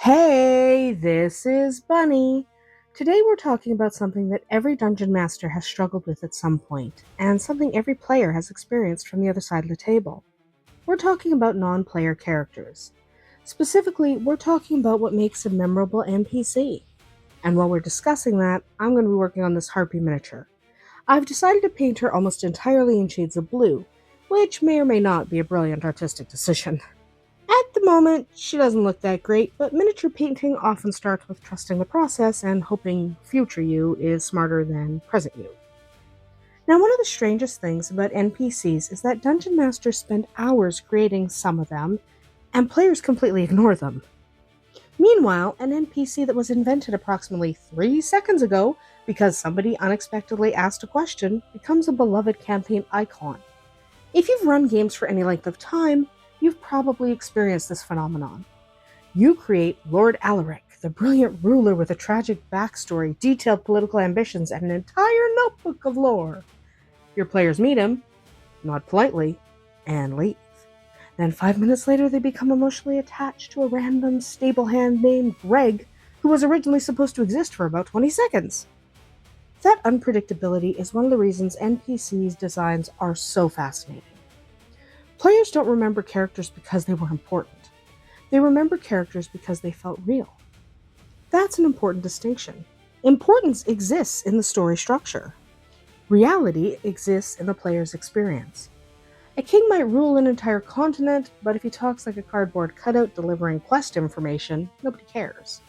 Hey, this is Bunny. Today we're talking about something that every dungeon master has struggled with at some point, and something every player has experienced from the other side of the table. We're talking about non-player characters. Specifically, we're talking about what makes a memorable NPC. And while we're discussing that, I'm going to be working on this Harpy miniature. I've decided to paint her almost entirely in shades of blue, which may or may not be a brilliant artistic decision. At the moment, she doesn't look that great, but miniature painting often starts with trusting the process and hoping future you is smarter than present you. Now, one of the strangest things about NPCs is that dungeon masters spend hours creating some of them, and players completely ignore them. Meanwhile, an NPC that was invented approximately 3 seconds ago because somebody unexpectedly asked a question becomes a beloved campaign icon. If you've run games for any length of time, you've probably experienced this phenomenon. You create Lord Alaric, the brilliant ruler with a tragic backstory, detailed political ambitions, and an entire notebook of lore. Your players meet him, nod politely, and leave. Then 5 minutes later, they become emotionally attached to a random stable hand named Greg, who was originally supposed to exist for about 20 seconds. That unpredictability is one of the reasons NPCs' designs are so fascinating. Players don't remember characters because they were important. They remember characters because they felt real. That's an important distinction. Importance exists in the story structure. Reality exists in the player's experience. A king might rule an entire continent, but if he talks like a cardboard cutout delivering quest information, nobody cares.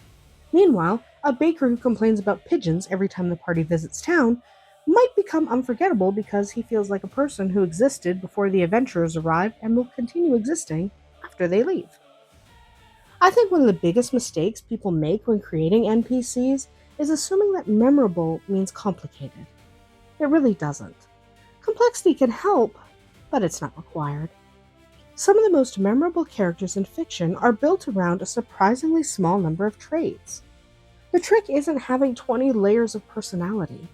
Meanwhile, a baker who complains about pigeons every time the party visits town might become unforgettable because he feels like a person who existed before the adventurers arrived and will continue existing after they leave. I think one of the biggest mistakes people make when creating NPCs is assuming that memorable means complicated. It really doesn't. Complexity can help, but it's not required. Some of the most memorable characters in fiction are built around a surprisingly small number of traits. The trick isn't having 20 layers of personality.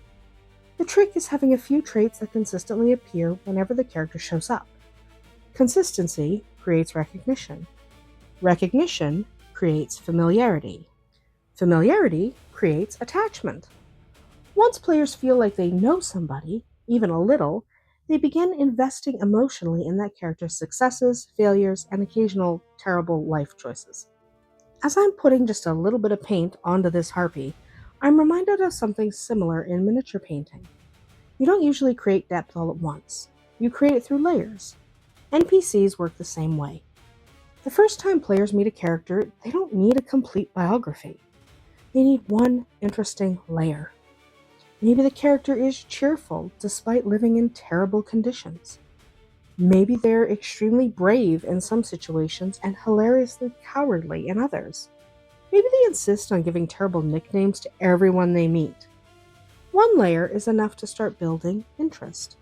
The trick is having a few traits that consistently appear whenever the character shows up. Consistency creates recognition. Recognition creates familiarity. Familiarity creates attachment. Once players feel like they know somebody, even a little, they begin investing emotionally in that character's successes, failures, and occasional terrible life choices. As I'm putting just a little bit of paint onto this harpy, I'm reminded of something similar in miniature painting. You don't usually create depth all at once. You create it through layers. NPCs work the same way. The first time players meet a character, they don't need a complete biography. They need one interesting layer. Maybe the character is cheerful despite living in terrible conditions. Maybe they're extremely brave in some situations and hilariously cowardly in others. Maybe they insist on giving terrible nicknames to everyone they meet. One layer is enough to start building interest.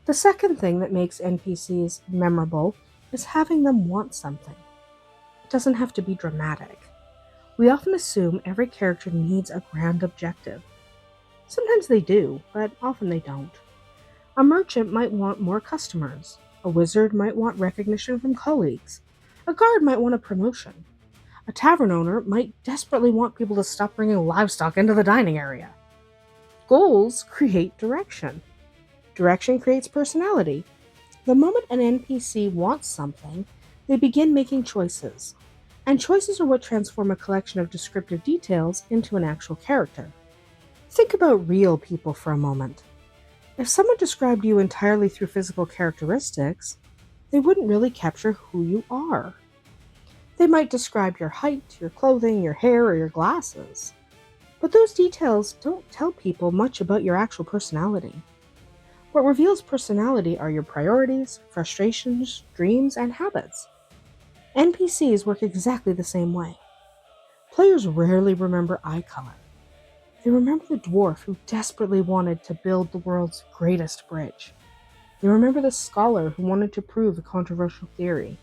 The second thing that makes NPCs memorable is having them want something. It doesn't have to be dramatic. We often assume every character needs a grand objective. Sometimes they do, but often they don't. A merchant might want more customers. A wizard might want recognition from colleagues. A guard might want a promotion. A tavern owner might desperately want people to stop bringing livestock into the dining area. Goals create direction. Direction creates personality. The moment an NPC wants something, they begin making choices. And choices are what transform a collection of descriptive details into an actual character. Think about real people for a moment. If someone described you entirely through physical characteristics, they wouldn't really capture who you are. They might describe your height, your clothing, your hair, or your glasses. But those details don't tell people much about your actual personality. What reveals personality are your priorities, frustrations, dreams, and habits. NPCs work exactly the same way. Players rarely remember eye color. They remember the dwarf who desperately wanted to build the world's greatest bridge. They remember the scholar who wanted to prove a controversial theory.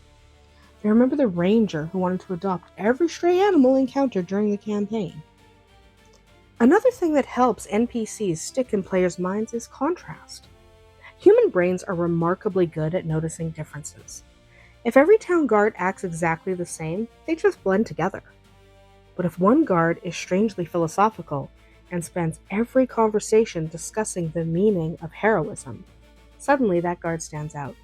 They remember the ranger who wanted to adopt every stray animal encountered during the campaign. Another thing that helps NPCs stick in players' minds is contrast. Human brains are remarkably good at noticing differences. If every town guard acts exactly the same, they just blend together. But if one guard is strangely philosophical and spends every conversation discussing the meaning of heroism, suddenly that guard stands out.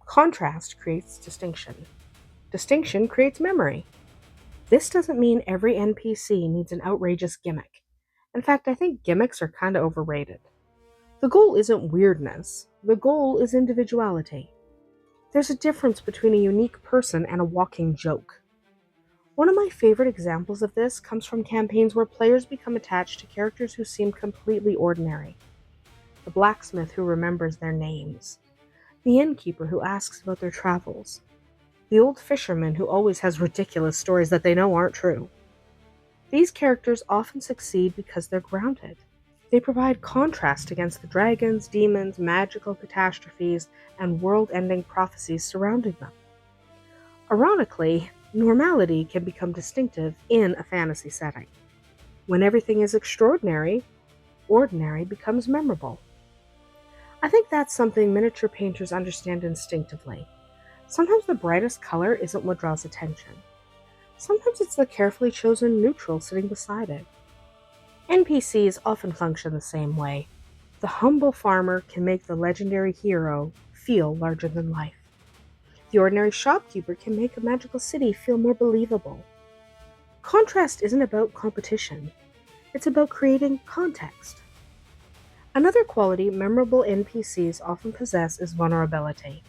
Contrast creates distinction. Distinction creates memory. This doesn't mean every NPC needs an outrageous gimmick. In fact, I think gimmicks are kind of overrated. The goal isn't weirdness, the goal is individuality. There's a difference between a unique person and a walking joke. One of my favorite examples of this comes from campaigns where players become attached to characters who seem completely ordinary. The blacksmith who remembers their names, the innkeeper who asks about their travels, the old fisherman who always has ridiculous stories that they know aren't true. These characters often succeed because they're grounded. They provide contrast against the dragons, demons, magical catastrophes, and world-ending prophecies surrounding them. Ironically, normality can become distinctive in a fantasy setting. When everything is extraordinary, ordinary becomes memorable. I think that's something miniature painters understand instinctively. Sometimes the brightest color isn't what draws attention. Sometimes it's the carefully chosen neutral sitting beside it. NPCs often function the same way. The humble farmer can make the legendary hero feel larger than life. The ordinary shopkeeper can make a magical city feel more believable. Contrast isn't about competition, it's about creating context. Another quality memorable NPCs often possess is vulnerability.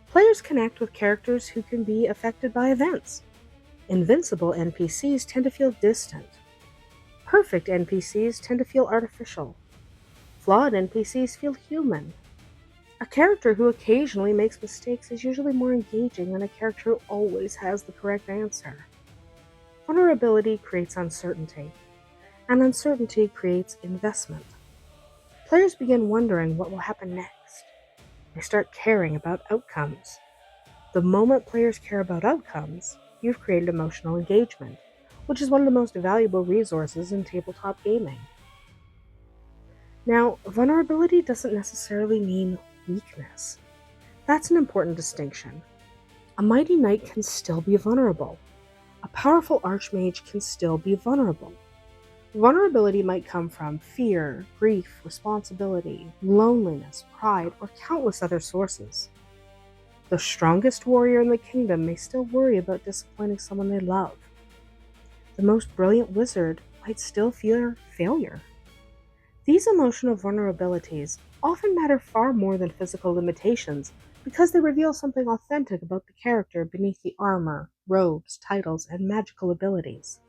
Players connect with characters who can be affected by events. Invincible NPCs tend to feel distant. Perfect NPCs tend to feel artificial. Flawed NPCs feel human. A character who occasionally makes mistakes is usually more engaging than a character who always has the correct answer. Vulnerability creates uncertainty, and uncertainty creates investment. Players begin wondering what will happen next. They start caring about outcomes. The moment players care about outcomes, you've created emotional engagement, which is one of the most valuable resources in tabletop gaming. Now, vulnerability doesn't necessarily mean weakness. That's an important distinction. A mighty knight can still be vulnerable. A powerful archmage can still be vulnerable. Vulnerability might come from fear, grief, responsibility, loneliness, pride, or countless other sources. The strongest warrior in the kingdom may still worry about disappointing someone they love. The most brilliant wizard might still fear failure. These emotional vulnerabilities often matter far more than physical limitations because they reveal something authentic about the character beneath the armor, robes, titles, and magical abilities.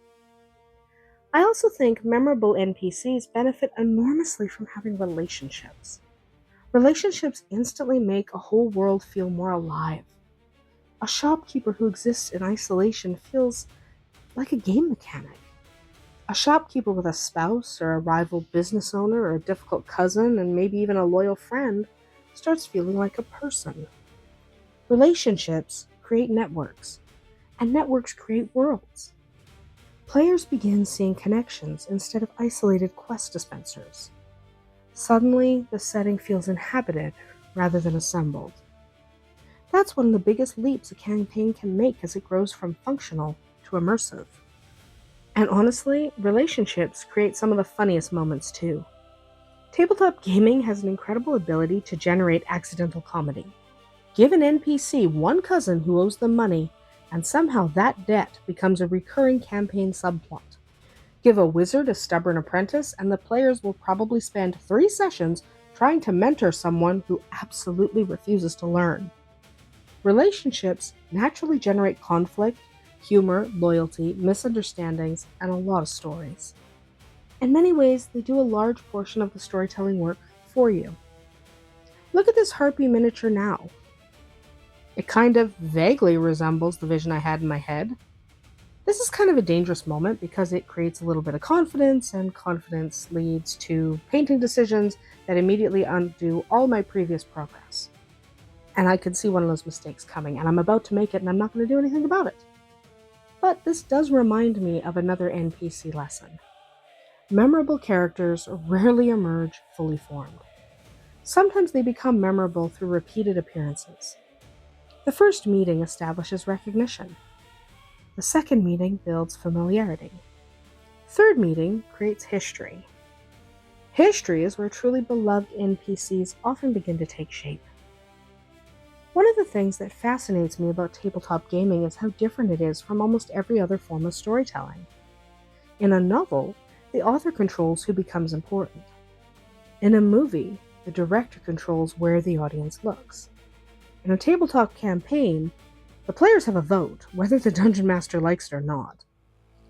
I also think memorable NPCs benefit enormously from having relationships. Relationships instantly make a whole world feel more alive. A shopkeeper who exists in isolation feels like a game mechanic. A shopkeeper with a spouse or a rival business owner or a difficult cousin and maybe even a loyal friend starts feeling like a person. Relationships create networks, and networks create worlds. Players begin seeing connections instead of isolated quest dispensers. Suddenly, the setting feels inhabited rather than assembled. That's one of the biggest leaps a campaign can make as it grows from functional to immersive. And honestly, relationships create some of the funniest moments too. Tabletop gaming has an incredible ability to generate accidental comedy. Give an NPC one cousin who owes them money, and somehow that debt becomes a recurring campaign subplot. Give a wizard a stubborn apprentice, and the players will probably spend 3 sessions trying to mentor someone who absolutely refuses to learn. Relationships naturally generate conflict, humor, loyalty, misunderstandings, and a lot of stories. In many ways, they do a large portion of the storytelling work for you. Look at this Harpy miniature now. It kind of vaguely resembles the vision I had in my head. This is kind of a dangerous moment because it creates a little bit of confidence, and confidence leads to painting decisions that immediately undo all my previous progress. And I could see one of those mistakes coming, and I'm about to make it, and I'm not going to do anything about it. But this does remind me of another NPC lesson. Memorable characters rarely emerge fully formed. Sometimes they become memorable through repeated appearances. The first meeting establishes recognition. The second meeting builds familiarity. Third meeting creates history. History is where truly beloved NPCs often begin to take shape. One of the things that fascinates me about tabletop gaming is how different it is from almost every other form of storytelling. In a novel, the author controls who becomes important. In a movie, the director controls where the audience looks. In a tabletop campaign, the players have a vote, whether the dungeon master likes it or not.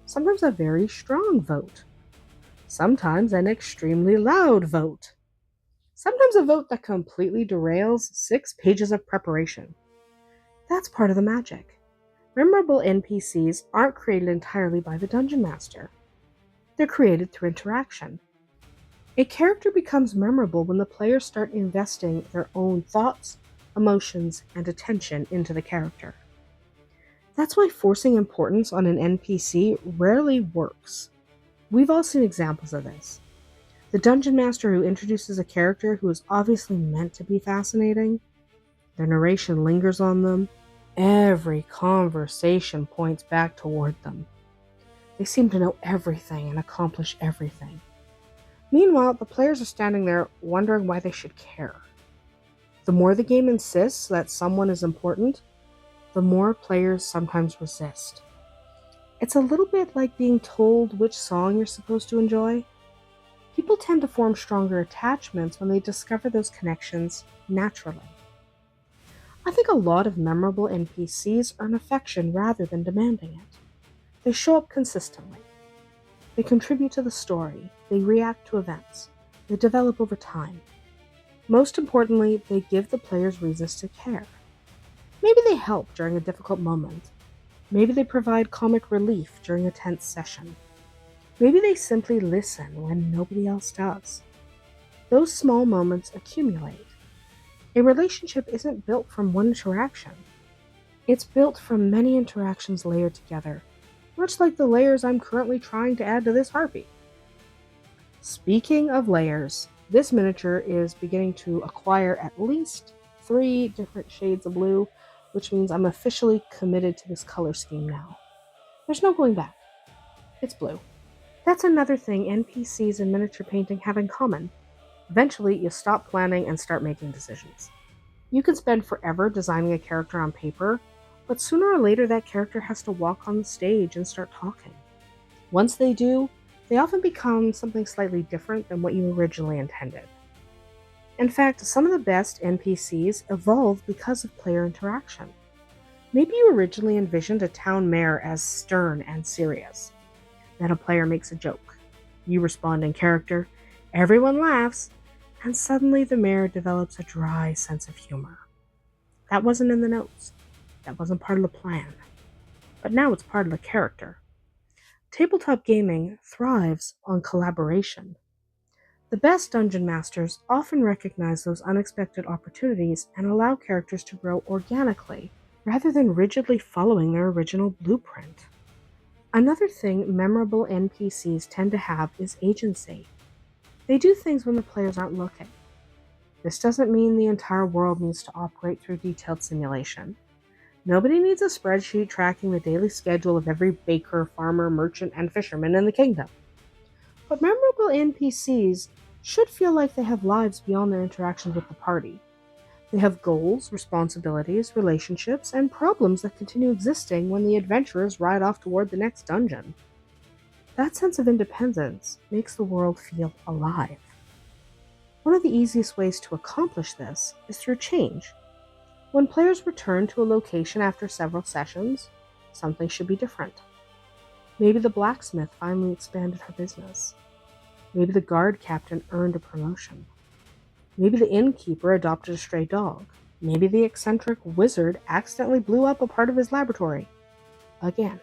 Sometimes a very strong vote. Sometimes an extremely loud vote. Sometimes a vote that completely derails 6 pages of preparation. That's part of the magic. Memorable NPCs aren't created entirely by the dungeon master. They're created through interaction. A character becomes memorable when the players start investing their own thoughts, emotions, and attention into the character. That's why forcing importance on an NPC rarely works. We've all seen examples of this. The dungeon master who introduces a character who is obviously meant to be fascinating, their narration lingers on them, every conversation points back toward them. They seem to know everything and accomplish everything. Meanwhile, the players are standing there wondering why they should care. The more the game insists that someone is important, the more players sometimes resist. It's a little bit like being told which song you're supposed to enjoy. People tend to form stronger attachments when they discover those connections naturally. I think a lot of memorable NPCs earn affection rather than demanding it. They show up consistently. They contribute to the story. They react to events. They develop over time. Most importantly, they give the players reasons to care. Maybe they help during a difficult moment. Maybe they provide comic relief during a tense session. Maybe they simply listen when nobody else does. Those small moments accumulate. A relationship isn't built from one interaction. It's built from many interactions layered together, much like the layers I'm currently trying to add to this Harpy. Speaking of layers, this miniature is beginning to acquire at least 3 different shades of blue, which means I'm officially committed to this color scheme now. There's no going back. It's blue. That's another thing NPCs and miniature painting have in common. Eventually, you stop planning and start making decisions. You can spend forever designing a character on paper, but sooner or later that character has to walk on the stage and start talking. Once they do, they often become something slightly different than what you originally intended. In fact, some of the best NPCs evolve because of player interaction. Maybe you originally envisioned a town mayor as stern and serious. Then a player makes a joke. You respond in character, everyone laughs, and suddenly the mayor develops a dry sense of humor. That wasn't in the notes. That wasn't part of the plan. But now it's part of the character. Tabletop gaming thrives on collaboration. The best dungeon masters often recognize those unexpected opportunities and allow characters to grow organically, rather than rigidly following their original blueprint. Another thing memorable NPCs tend to have is agency. They do things when the players aren't looking. This doesn't mean the entire world needs to operate through detailed simulation. Nobody needs a spreadsheet tracking the daily schedule of every baker, farmer, merchant, and fisherman in the kingdom. But memorable NPCs should feel like they have lives beyond their interactions with the party. They have goals, responsibilities, relationships, and problems that continue existing when the adventurers ride off toward the next dungeon. That sense of independence makes the world feel alive. One of the easiest ways to accomplish this is through change. When players return to a location after several sessions, something should be different. Maybe the blacksmith finally expanded her business. Maybe the guard captain earned a promotion. Maybe the innkeeper adopted a stray dog. Maybe the eccentric wizard accidentally blew up a part of his laboratory. Again.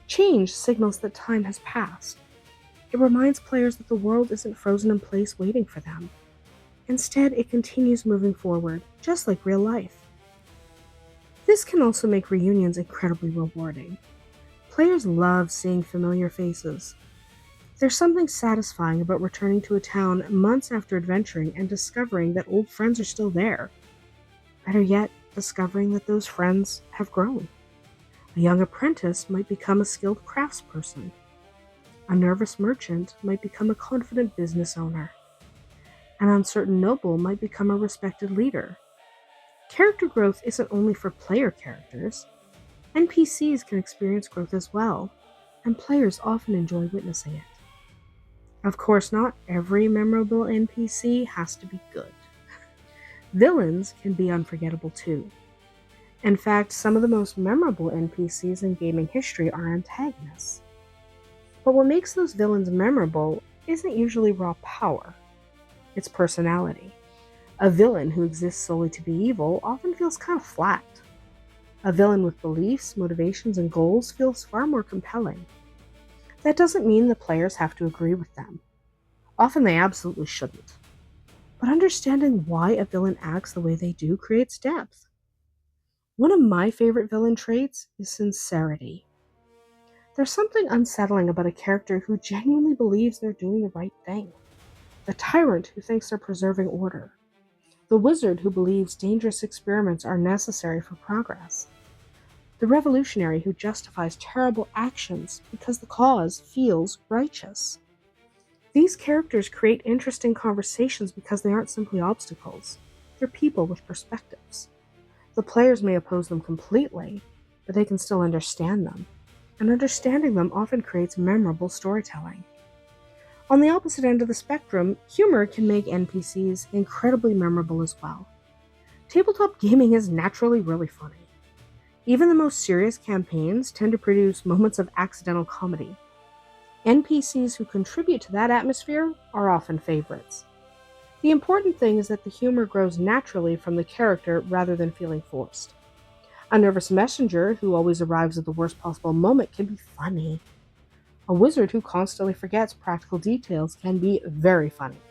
Change signals that time has passed. It reminds players that the world isn't frozen in place waiting for them. Instead, it continues moving forward, just like real life. This can also make reunions incredibly rewarding. Players love seeing familiar faces. There's something satisfying about returning to a town months after adventuring and discovering that old friends are still there. Better yet, discovering that those friends have grown. A young apprentice might become a skilled craftsperson. A nervous merchant might become a confident business owner. An uncertain noble might become a respected leader. Character growth isn't only for player characters. NPCs can experience growth as well, and players often enjoy witnessing it. Of course, not every memorable NPC has to be good. Villains can be unforgettable too. In fact, some of the most memorable NPCs in gaming history are antagonists. But what makes those villains memorable isn't usually raw power, it's personality. A villain who exists solely to be evil often feels kind of flat. A villain with beliefs, motivations, and goals feels far more compelling. That doesn't mean the players have to agree with them. Often they absolutely shouldn't. But understanding why a villain acts the way they do creates depth. One of my favorite villain traits is sincerity. There's something unsettling about a character who genuinely believes they're doing the right thing. The tyrant who thinks they're preserving order. The wizard who believes dangerous experiments are necessary for progress. The revolutionary who justifies terrible actions because the cause feels righteous. These characters create interesting conversations because they aren't simply obstacles. They're people with perspectives. The players may oppose them completely, but they can still understand them. And understanding them often creates memorable storytelling. On the opposite end of the spectrum, humor can make NPCs incredibly memorable as well. Tabletop gaming is naturally really funny. Even the most serious campaigns tend to produce moments of accidental comedy. NPCs who contribute to that atmosphere are often favorites. The important thing is that the humor grows naturally from the character rather than feeling forced. A nervous messenger who always arrives at the worst possible moment can be funny. A wizard who constantly forgets practical details can be very funny.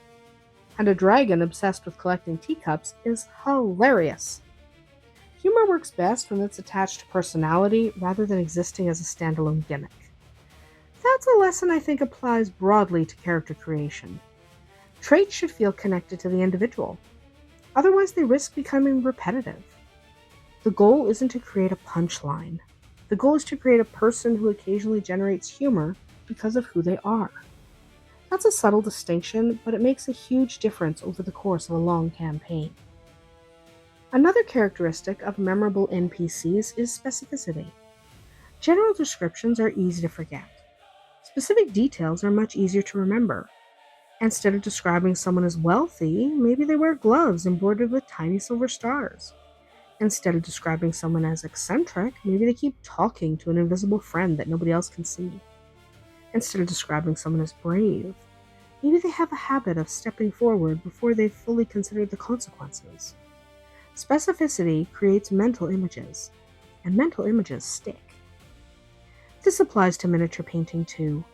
And a dragon obsessed with collecting teacups is hilarious. Humor works best when it's attached to personality rather than existing as a standalone gimmick. That's a lesson I think applies broadly to character creation. Traits should feel connected to the individual. Otherwise, they risk becoming repetitive. The goal isn't to create a punchline. The goal is to create a person who occasionally generates humor because of who they are. That's a subtle distinction, but it makes a huge difference over the course of a long campaign. Another characteristic of memorable NPCs is specificity. General descriptions are easy to forget. Specific details are much easier to remember. Instead of describing someone as wealthy, maybe they wear gloves embroidered with tiny silver stars. Instead of describing someone as eccentric, maybe they keep talking to an invisible friend that nobody else can see. Instead of describing someone as brave, maybe they have a habit of stepping forward before they've fully considered the consequences. Specificity creates mental images, and mental images stick. This applies to miniature painting too.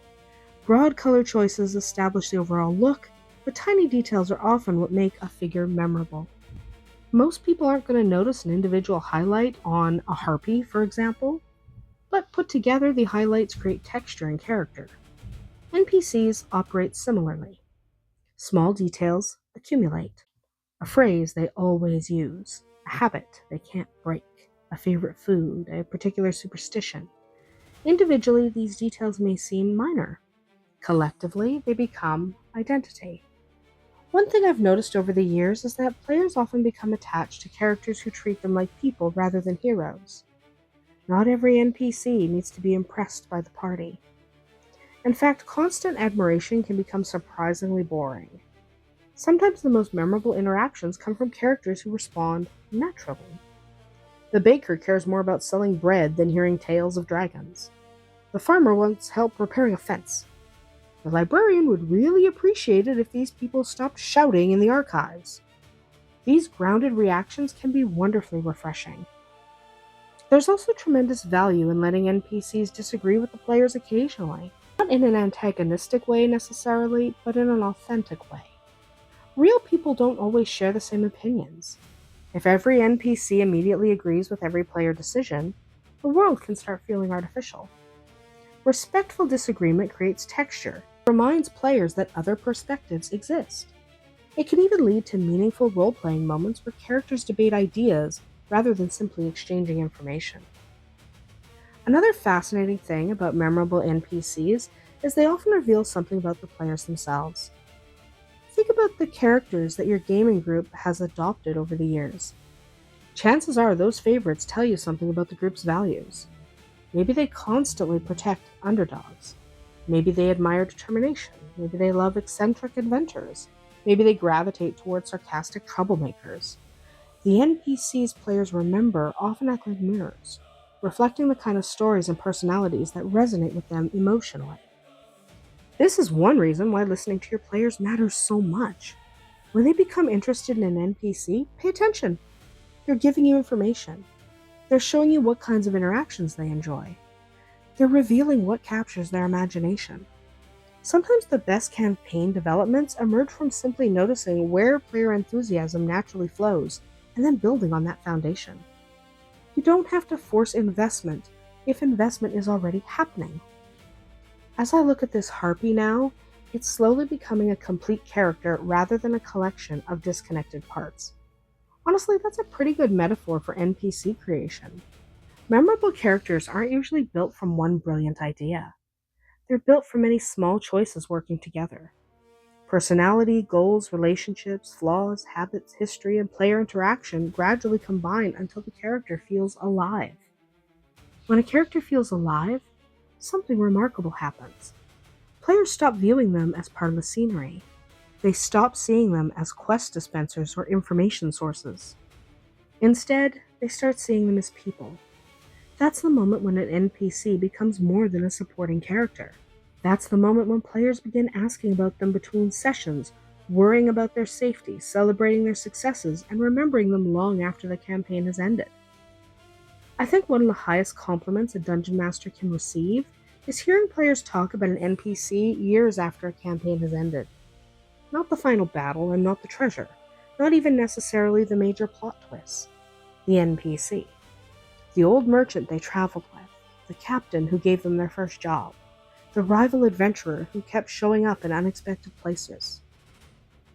Broad color choices establish the overall look, but tiny details are often what make a figure memorable. Most people aren't going to notice an individual highlight on a Harpy, for example, but put together, the highlights create texture and character. NPCs operate similarly. Small details accumulate. A phrase they always use, a habit they can't break, a favorite food, a particular superstition. Individually, these details may seem minor. Collectively, they become identity. One thing I've noticed over the years is that players often become attached to characters who treat them like people rather than heroes. Not every NPC needs to be impressed by the party. In fact, constant admiration can become surprisingly boring. Sometimes the most memorable interactions come from characters who respond naturally. The baker cares more about selling bread than hearing tales of dragons. The farmer wants help repairing a fence. The librarian would really appreciate it if these people stopped shouting in the archives. These grounded reactions can be wonderfully refreshing. There's also tremendous value in letting NPCs disagree with the players occasionally. Not in an antagonistic way necessarily, but in an authentic way. Real people don't always share the same opinions. If every NPC immediately agrees with every player decision, the world can start feeling artificial. Respectful disagreement creates texture, reminds players that other perspectives exist. It can even lead to meaningful role-playing moments where characters debate ideas rather than simply exchanging information. Another fascinating thing about memorable NPCs is they often reveal something about the players themselves. Think about the characters that your gaming group has adopted over the years. Chances are those favorites tell you something about the group's values. Maybe they constantly protect underdogs. Maybe they admire determination. Maybe they love eccentric adventures. Maybe they gravitate towards sarcastic troublemakers. The NPCs players remember often act like mirrors, reflecting the kind of stories and personalities that resonate with them emotionally. This is one reason why listening to your players matters so much. When they become interested in an NPC, pay attention. They're giving you information. They're showing you what kinds of interactions they enjoy. They're revealing what captures their imagination. Sometimes the best campaign developments emerge from simply noticing where player enthusiasm naturally flows and then building on that foundation. You don't have to force investment if investment is already happening. As I look at this Harpy now, it's slowly becoming a complete character rather than a collection of disconnected parts. Honestly, that's a pretty good metaphor for NPC creation. Memorable characters aren't usually built from one brilliant idea. They're built from many small choices working together. Personality, goals, relationships, flaws, habits, history, and player interaction gradually combine until the character feels alive. When a character feels alive, something remarkable happens. Players stop viewing them as part of the scenery. They stop seeing them as quest dispensers or information sources. Instead, they start seeing them as people. That's the moment when an NPC becomes more than a supporting character. That's the moment when players begin asking about them between sessions, worrying about their safety, celebrating their successes, and remembering them long after the campaign has ended. I think one of the highest compliments a dungeon master can receive is hearing players talk about an NPC years after a campaign has ended. Not the final battle and not the treasure, not even necessarily the major plot twists. The NPC. The old merchant they traveled with, the captain who gave them their first job, the rival adventurer who kept showing up in unexpected places.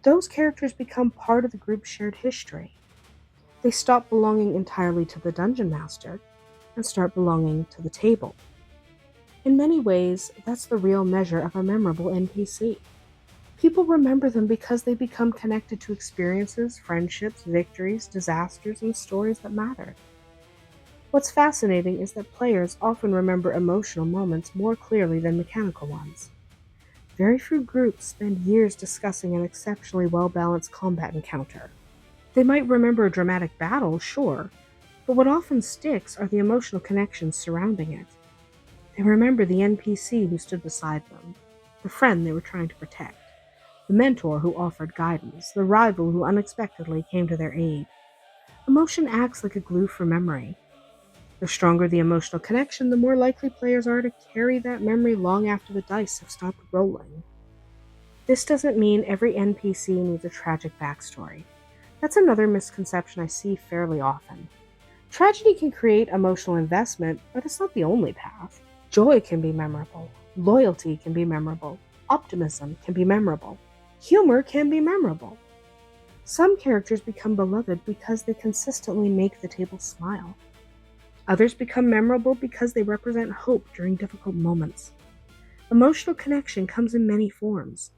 Those characters become part of the group's shared history. They stop belonging entirely to the dungeon master and start belonging to the table. In many ways, that's the real measure of a memorable NPC. People remember them because they become connected to experiences, friendships, victories, disasters, and stories that mattered. What's fascinating is that players often remember emotional moments more clearly than mechanical ones. Very few groups spend years discussing an exceptionally well-balanced combat encounter. They might remember a dramatic battle, sure, but what often sticks are the emotional connections surrounding it. They remember the NPC who stood beside them, the friend they were trying to protect, the mentor who offered guidance, the rival who unexpectedly came to their aid. Emotion acts like a glue for memory. The stronger the emotional connection, the more likely players are to carry that memory long after the dice have stopped rolling. This doesn't mean every NPC needs a tragic backstory. That's another misconception I see fairly often. Tragedy can create emotional investment, but it's not the only path. Joy can be memorable. Loyalty can be memorable. Optimism can be memorable. Humor can be memorable. Some characters become beloved because they consistently make the table smile. Others become memorable because they represent hope during difficult moments. Emotional connection comes in many forms.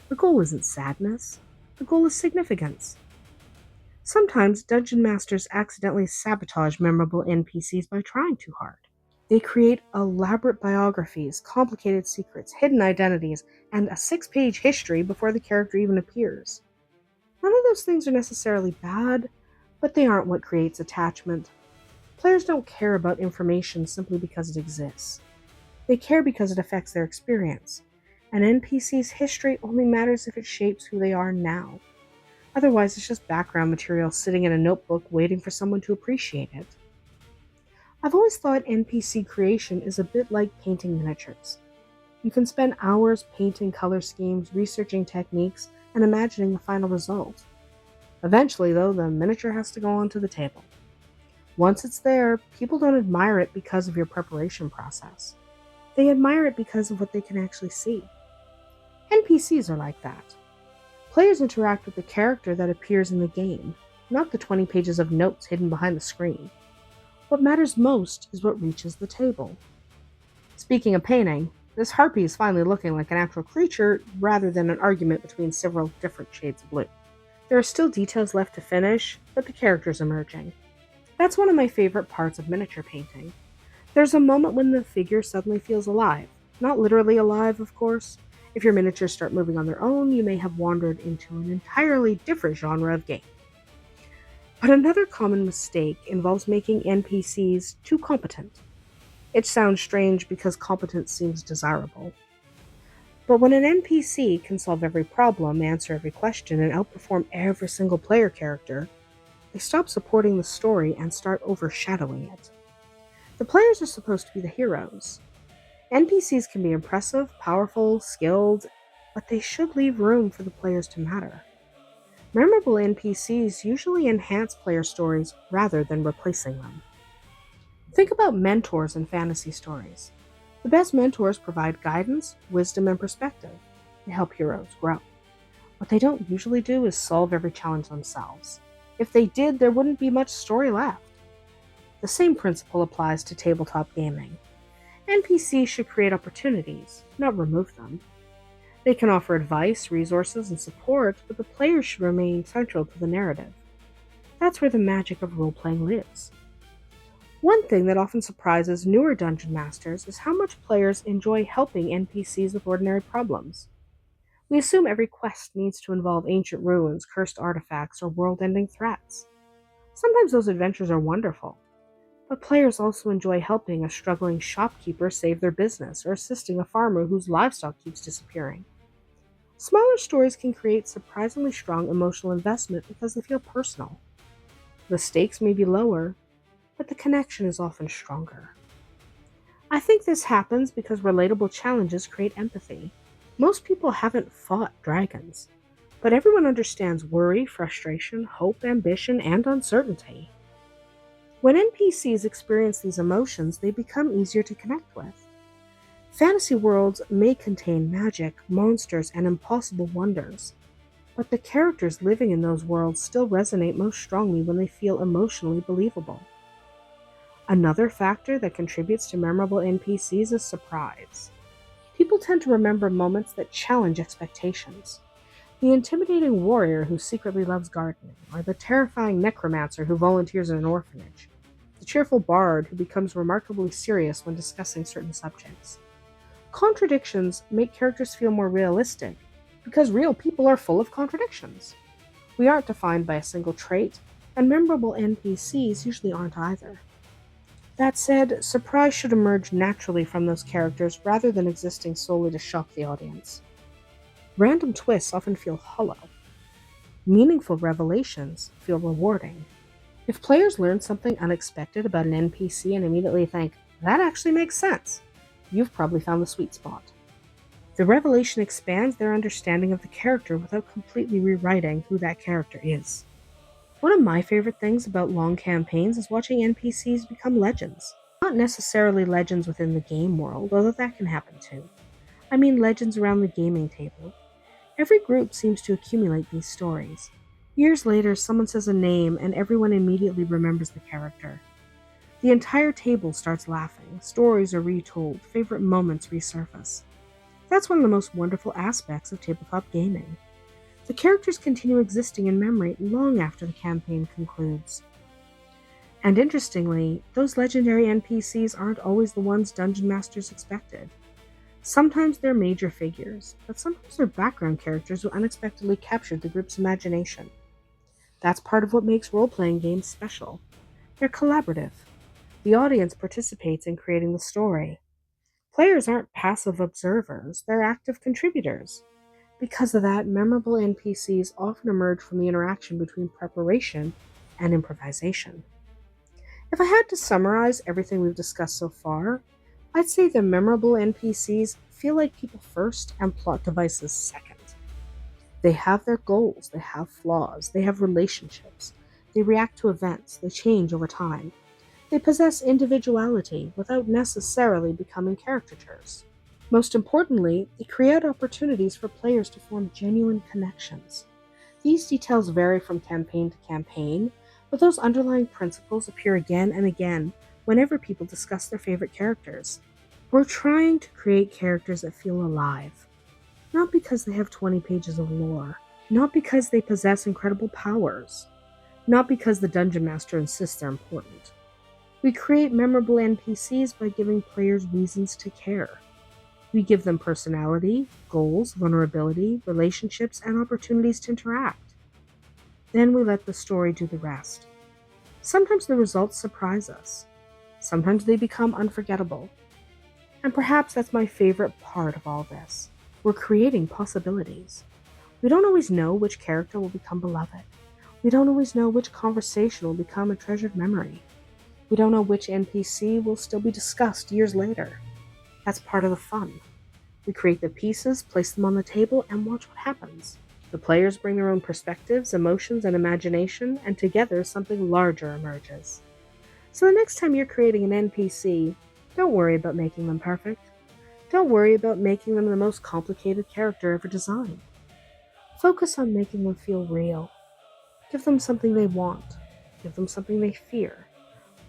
The goal isn't sadness. The goal is significance. Sometimes dungeon masters accidentally sabotage memorable NPCs by trying too hard. They create elaborate biographies, complicated secrets, hidden identities, and a 6-page history before the character even appears. None of those things are necessarily bad, but they aren't what creates attachment. Players don't care about information simply because it exists. They care because it affects their experience. An NPC's history only matters if it shapes who they are now. Otherwise, it's just background material sitting in a notebook waiting for someone to appreciate it. I've always thought NPC creation is a bit like painting miniatures. You can spend hours painting color schemes, researching techniques, and imagining the final result. Eventually, though, the miniature has to go onto the table. Once it's there, people don't admire it because of your preparation process. They admire it because of what they can actually see. NPCs are like that. Players interact with the character that appears in the game. not the 20 pages of notes hidden behind the screen. What matters most is what reaches the table. Speaking of painting, this harpy is finally looking like an actual creature rather than an argument between several different shades of blue. There are still details left to finish, but the character's emerging. That's one of my favorite parts of miniature painting. There's a moment when the figure suddenly feels alive. Not literally alive, of course. If your miniatures start moving on their own, you may have wandered into an entirely different genre of game. But another common mistake involves making NPCs too competent. It sounds strange because competence seems desirable. But when an NPC can solve every problem, answer every question, and outperform every single player character, they stop supporting the story and start overshadowing it. The players are supposed to be the heroes. NPCs can be impressive, powerful, skilled, but they should leave room for the players to matter. Memorable NPCs usually enhance player stories rather than replacing them. Think about mentors in fantasy stories. The best mentors provide guidance, wisdom, and perspective. They help heroes grow. What they don't usually do is solve every challenge themselves. If they did, there wouldn't be much story left. The same principle applies to tabletop gaming. NPCs should create opportunities, not remove them. They can offer advice, resources, and support, but the players should remain central to the narrative. That's where the magic of role-playing lives. One thing that often surprises newer dungeon masters is how much players enjoy helping NPCs with ordinary problems. We assume every quest needs to involve ancient ruins, cursed artifacts, or world-ending threats. Sometimes those adventures are wonderful, but players also enjoy helping a struggling shopkeeper save their business or assisting a farmer whose livestock keeps disappearing. Smaller stories can create surprisingly strong emotional investment because they feel personal. The stakes may be lower, but the connection is often stronger. I think this happens because relatable challenges create empathy. Most people haven't fought dragons, but everyone understands worry, frustration, hope, ambition, and uncertainty. When NPCs experience these emotions, they become easier to connect with. Fantasy worlds may contain magic, monsters, and impossible wonders, but the characters living in those worlds still resonate most strongly when they feel emotionally believable. Another factor that contributes to memorable NPCs is surprise. People tend to remember moments that challenge expectations. The intimidating warrior who secretly loves gardening, or the terrifying necromancer who volunteers in an orphanage, the cheerful bard who becomes remarkably serious when discussing certain subjects. Contradictions make characters feel more realistic, because real people are full of contradictions. We aren't defined by a single trait, and memorable NPCs usually aren't either. That said, surprise should emerge naturally from those characters rather than existing solely to shock the audience. Random twists often feel hollow. Meaningful revelations feel rewarding. If players learn something unexpected about an NPC and immediately think, that actually makes sense, you've probably found the sweet spot. The revelation expands their understanding of the character without completely rewriting who that character is. One of my favorite things about long campaigns is watching NPCs become legends. Not necessarily legends within the game world, although that can happen too. I mean legends around the gaming table. Every group seems to accumulate these stories. Years later, someone says a name and everyone immediately remembers the character. The entire table starts laughing, stories are retold, favorite moments resurface. That's one of the most wonderful aspects of tabletop gaming. The characters continue existing in memory long after the campaign concludes. And interestingly, those legendary NPCs aren't always the ones dungeon masters expected. Sometimes they're major figures, but sometimes they're background characters who unexpectedly captured the group's imagination. That's part of what makes role-playing games special. They're collaborative. The audience participates in creating the story. Players aren't passive observers, they're active contributors. Because of that, memorable NPCs often emerge from the interaction between preparation and improvisation. If I had to summarize everything we've discussed so far, I'd say the memorable NPCs feel like people first and plot devices second. They have their goals, they have flaws, they have relationships, they react to events, they change over time. They possess individuality without necessarily becoming caricatures. Most importantly, they create opportunities for players to form genuine connections. These details vary from campaign to campaign, but those underlying principles appear again and again whenever people discuss their favorite characters. We're trying to create characters that feel alive, not because they have 20 pages of lore, not because they possess incredible powers, not because the dungeon master insists they're important. We create memorable NPCs by giving players reasons to care. We give them personality, goals, vulnerability, relationships, and opportunities to interact. Then we let the story do the rest. Sometimes the results surprise us. Sometimes they become unforgettable. And perhaps that's my favorite part of all this. We're creating possibilities. We don't always know which character will become beloved. We don't always know which conversation will become a treasured memory. We don't know which NPC will still be discussed years later. That's part of the fun. We create the pieces, place them on the table, and watch what happens. The players bring their own perspectives, emotions, and imagination, and together something larger emerges. So the next time you're creating an NPC, don't worry about making them perfect. Don't worry about making them the most complicated character ever designed. Focus on making them feel real. Give them something they want. Give them something they fear.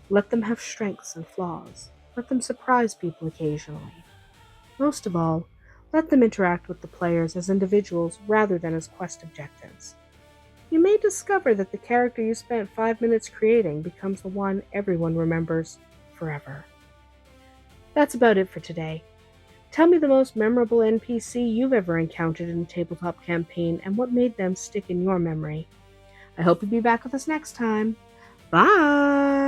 Let them have strengths and flaws. Let them surprise people occasionally. Most of all, let them interact with the players as individuals rather than as quest objectives. You may discover that the character you spent 5 minutes creating becomes the one everyone remembers forever. That's about it for today. Tell me the most memorable NPC you've ever encountered in a tabletop campaign and what made them stick in your memory. I hope you'll be back with us next time. Bye!